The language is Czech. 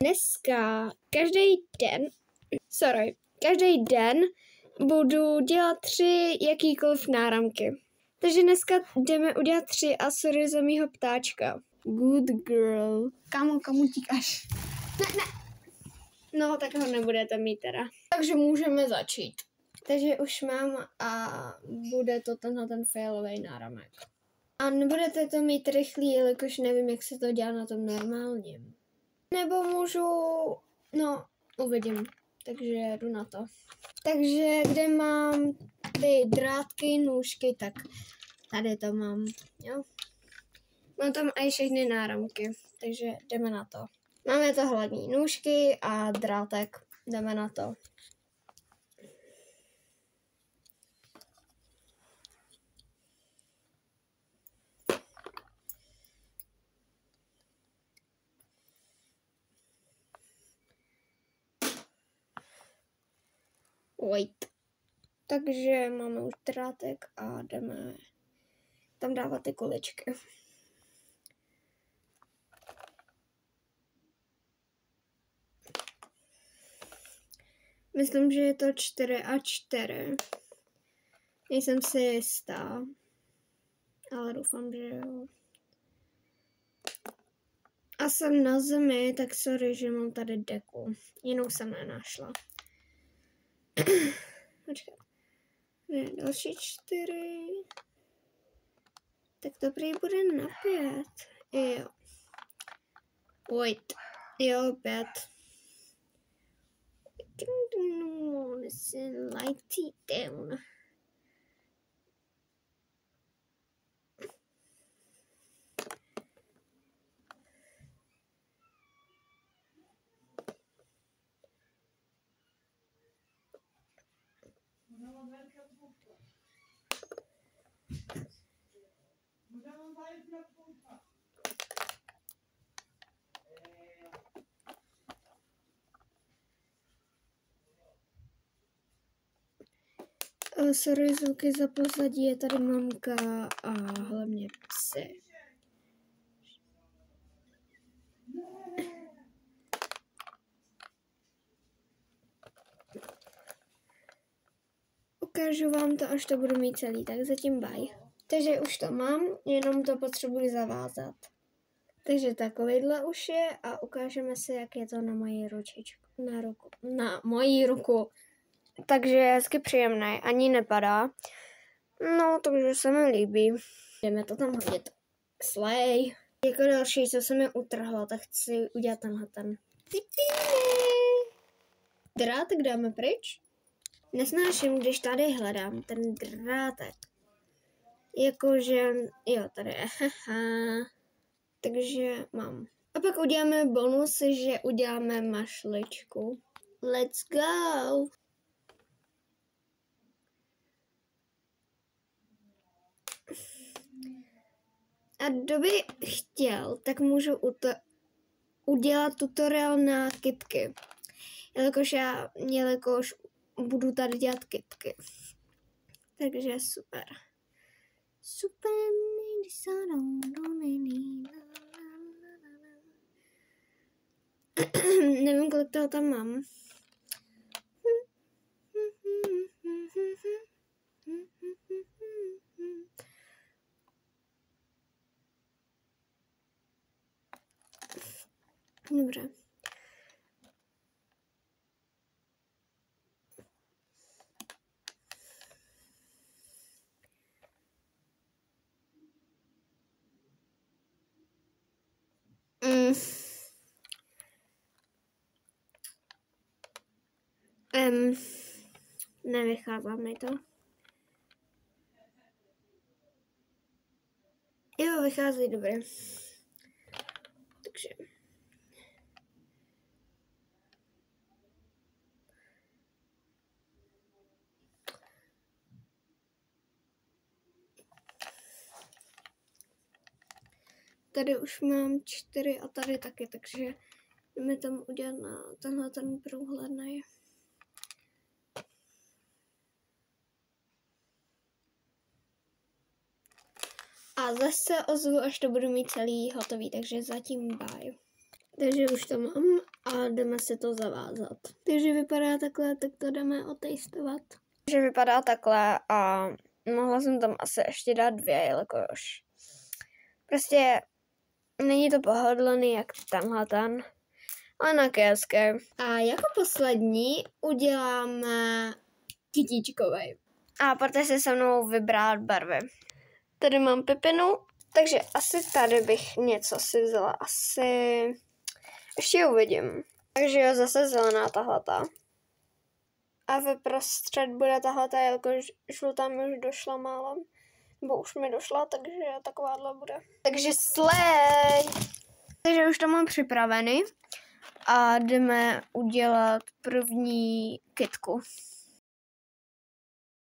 Dneska každý den budu dělat 3 jakýkoliv náramky. Takže dneska jdeme udělat 3 a sorry za mýho ptáčka. Good girl. Kam utíkáš? Ne. No, tak ho nebudete mít teda. Takže můžeme začít. Takže už mám a bude to ten failový náramek. A nebudete to mít rychlý, jelikož nevím, jak se to dělá na tom normálním. Nebo můžu, no, uvidím. Takže jdu na to. Takže kde mám ty drátky, nůžky, tak tady to mám, jo. Mám tam i všechny náramky, takže jdeme na to. Máme to hlavní nůžky a drátek, jdeme na to. Wait. Takže máme už drátek a jdeme tam dávat ty kuličky. Myslím, že je to 4 a 4. Nejsem si jistá, ale doufám, že jo. A jsem na zemi, tak sorry, že mám tady deku. Jinou jsem nenašla. Počkat. Ne, další 4. Tak to prý bude na 5. Jo. Wait. Jo, 5. Let's light it down. Sorry, zvuky za pozadí, je tady mamka a hlavně psy. Ukážu vám to, až to budu mít celý, tak zatím bye. Takže už to mám, jenom to potřebuji zavázat. Takže takovýhle už je a ukážeme si, jak je to na moji ručičku, na moji ruku. Takže je hezky příjemný, ani nepadá. No, takže se mi líbí. Jdeme to tam hodit. Slay. Jako další, co se mi utrhlo, tak chci udělat tenhle ten. Drátek dáme pryč. Nesnáším, když tady hledám ten drátek. Jakože, jo, tady je. Takže mám. A pak uděláme bonusy, že uděláme mašličku. Let's go! A kdo by chtěl, tak můžu udělat tutoriál na kytky. Jelikož budu tady dělat kytky. Takže super. Super. Nevím, kolik toho tam mám. Dobře. Nevychází mi to. Jo, vychází dobře. Takže. Tady už mám 4 a tady taky, takže jdeme tam udělat na tenhle ten průhledný. A zase ozvu, až to budu mít celý hotový, takže zatím bye. Takže už to mám a jdeme si to zavázat. Takže vypadá takhle, tak to jdeme otejstovat. Takže vypadá takhle a mohla jsem tam asi ještě dát 2, jelikož prostě není to pohodlný, jak tenhle ten, ale na hezké. A jako poslední uděláme kytíčkovej. A protože si se mnou vybrat barvy. Tady mám pipinu, takže asi tady bych něco si vzala. Asi ještě uvidím. Takže jo, zase zelená tahleta. A vyprostřed bude tahleta, jelikož tam už došla málem. Nebo už mi došla, takže takováhle bude. Takže slej! Takže už to mám připravený. A jdeme udělat první kytku.